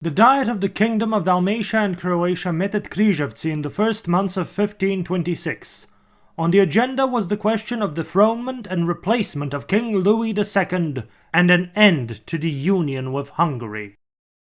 The Diet of the Kingdom of Dalmatia and Croatia met at Križevci in the first months of 1526. On the agenda was the question of dethronement and replacement of King Louis II, and an end to the union with Hungary.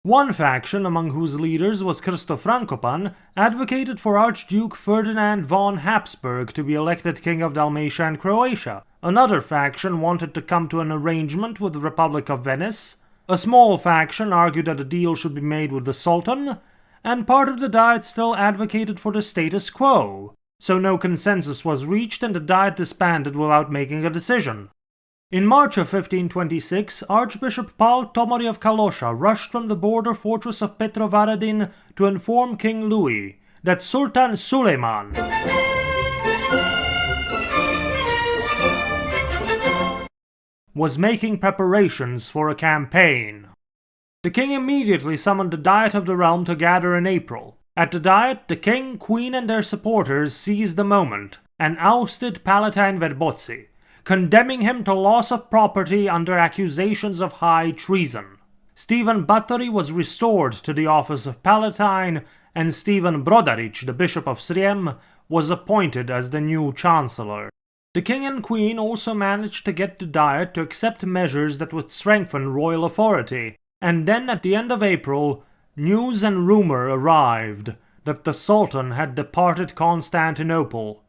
One faction, among whose leaders was Krsto Frankopan, advocated for Archduke Ferdinand von Habsburg to be elected King of Dalmatia and Croatia. Another faction wanted to come to an arrangement with the Republic of Venice. A small faction argued that a deal should be made with the Sultan, and part of the Diet still advocated for the status quo, so no consensus was reached and the Diet disbanded without making a decision. In March of 1526, Archbishop Pal Tomori of Kalosha rushed from the border fortress of Petrovaradin to inform King Louis that Sultan Suleyman was making preparations for a campaign. The king immediately summoned the Diet of the realm to gather in April. At the Diet, the king, queen, and their supporters seized the moment and ousted Palatine Verbozzi, condemning him to loss of property under accusations of high treason. Stephen Batory was restored to the office of Palatine, and Stephen Brodarić, the Bishop of Sriem, was appointed as the new chancellor. The king and queen also managed to get the Diet to accept measures that would strengthen royal authority, and then at the end of April, news and rumor arrived that the Sultan had departed Constantinople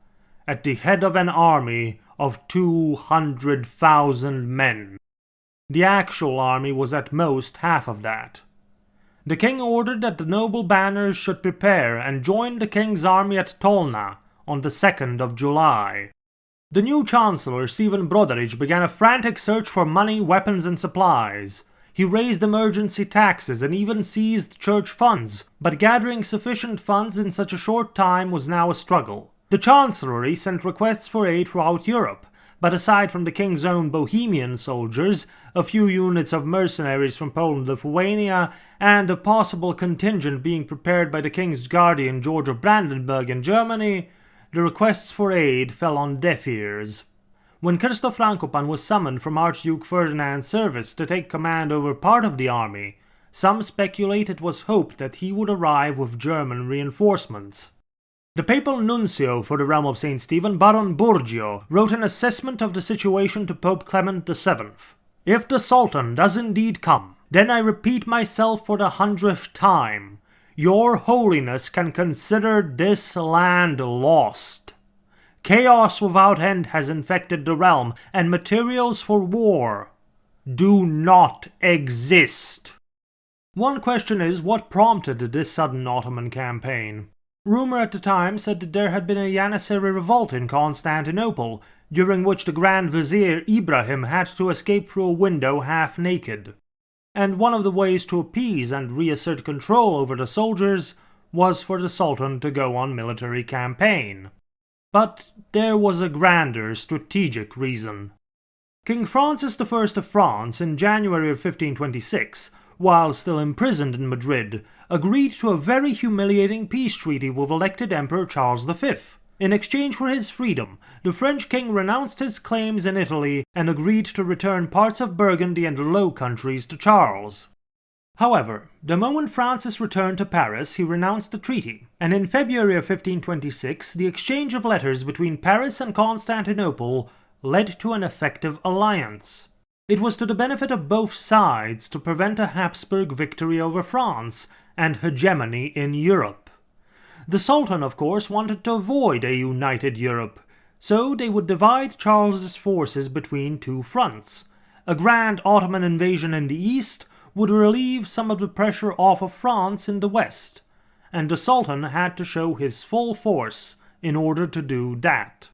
at the head of an army of 200,000 men. The actual army was at most half of that. The king ordered that the noble banners should prepare and join the king's army at Tolna on the 2nd of July. The new chancellor, Stephen Brodarić, began a frantic search for money, weapons, and supplies. He raised emergency taxes and even seized church funds, but gathering sufficient funds in such a short time was now a struggle. The chancellery sent requests for aid throughout Europe, but aside from the king's own Bohemian soldiers, a few units of mercenaries from Poland, Lithuania, and a possible contingent being prepared by the king's guardian George of Brandenburg in Germany, the requests for aid fell on deaf ears. When Krsto Frankopan was summoned from Archduke Ferdinand's service to take command over part of the army, some speculate it was hoped that he would arrive with German reinforcements. The papal nuncio for the realm of St. Stephen, Baron Burgio, wrote an assessment of the situation to Pope Clement VII. If the Sultan does indeed come, then I repeat myself for the 100th time, Your Holiness can consider this land lost. Chaos without end has infected the realm, and materials for war do not exist. One question is, what prompted this sudden Ottoman campaign? Rumor at the time said that there had been a Janissary revolt in Constantinople, during which the Grand Vizier Ibrahim had to escape through a window half naked. And one of the ways to appease and reassert control over the soldiers was for the Sultan to go on military campaign. But there was a grander strategic reason. King Francis I of France, in January of 1526, while still imprisoned in Madrid, agreed to a very humiliating peace treaty with elected Emperor Charles V. In exchange for his freedom, the French king renounced his claims in Italy and agreed to return parts of Burgundy and the Low Countries to Charles. However, the moment Francis returned to Paris, he renounced the treaty, and in February of 1526, the exchange of letters between Paris and Constantinople led to an effective alliance. It was to the benefit of both sides to prevent a Habsburg victory over France and hegemony in Europe. The Sultan, of course, wanted to avoid a united Europe, so they would divide Charles's forces between two fronts. A grand Ottoman invasion in the east would relieve some of the pressure off of France in the west, and the Sultan had to show his full force in order to do that.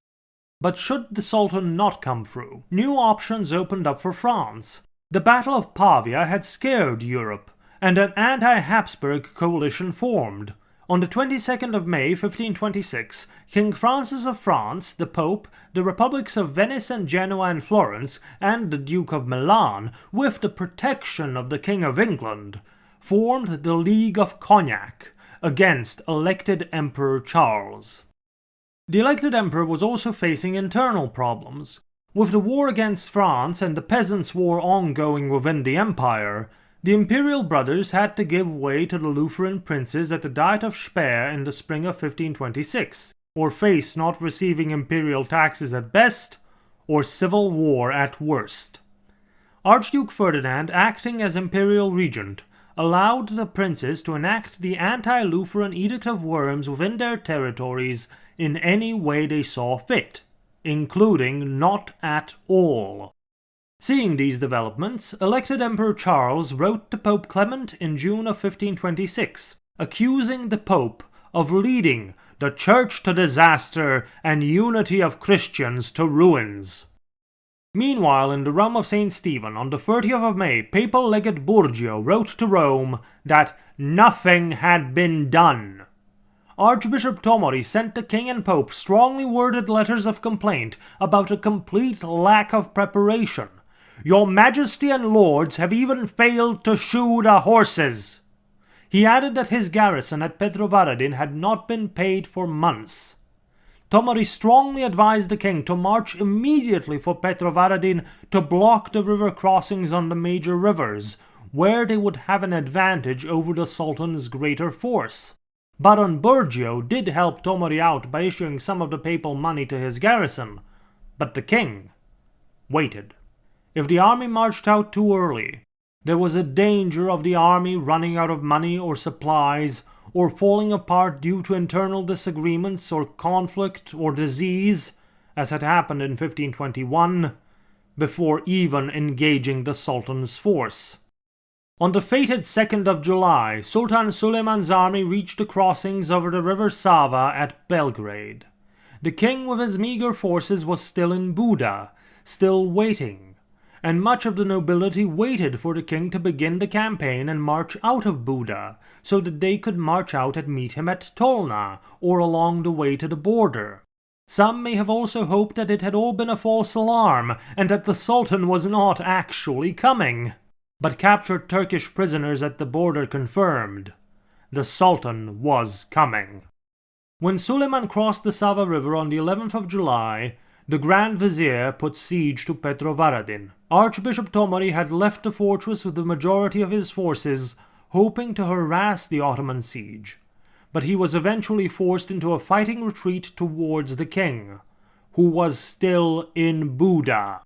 But should the Sultan not come through, new options opened up for France. The Battle of Pavia had scared Europe, and an anti-Habsburg coalition formed. On the 22nd of May 1526, King Francis of France, the Pope, the Republics of Venice and Genoa and Florence, and the Duke of Milan, with the protection of the King of England, formed the League of Cognac against elected Emperor Charles. The elected emperor was also facing internal problems. With the war against France and the Peasants' War ongoing within the empire, The imperial brothers had to give way to the Lutheran princes at the Diet of Speyer in the spring of 1526, or face not receiving imperial taxes at best, or civil war at worst. Archduke Ferdinand, acting as imperial regent, allowed the princes to enact the anti-Lutheran Edict of Worms within their territories in any way they saw fit, including not at all. Seeing these developments, elected Emperor Charles wrote to Pope Clement in June of 1526, accusing the Pope of leading the Church to disaster and unity of Christians to ruins. Meanwhile, in the realm of St. Stephen, on the 30th of May, Papal Legate Burgio wrote to Rome that nothing had been done. Archbishop Tomori sent the king and pope strongly worded letters of complaint about a complete lack of preparation. Your Majesty and Lords have even failed to shoe the horses. He added that his garrison at Petrovaradin had not been paid for months. Tomori strongly advised the king to march immediately for Petrovaradin to block the river crossings on the major rivers, where they would have an advantage over the Sultan's greater force. Baron Burgio did help Tomori out by issuing some of the papal money to his garrison, but the king waited. If the army marched out too early, there was a danger of the army running out of money or supplies, or falling apart due to internal disagreements or conflict or disease, as had happened in 1521, before even engaging the Sultan's force. On the fated 2nd of July, Sultan Suleyman's army reached the crossings over the river Sava at Belgrade. The king with his meager forces was still in Buda, still waiting, and much of the nobility waited for the king to begin the campaign and march out of Buda, so that they could march out and meet him at Tolna, or along the way to the border. Some may have also hoped that it had all been a false alarm, and that the Sultan was not actually coming. But captured Turkish prisoners at the border confirmed the Sultan was coming. When Suleiman crossed the Sava River on the 11th of July, the Grand Vizier put siege to Petrovaradin. Archbishop Tomori had left the fortress with the majority of his forces, hoping to harass the Ottoman siege, but he was eventually forced into a fighting retreat towards the king, who was still in Buda.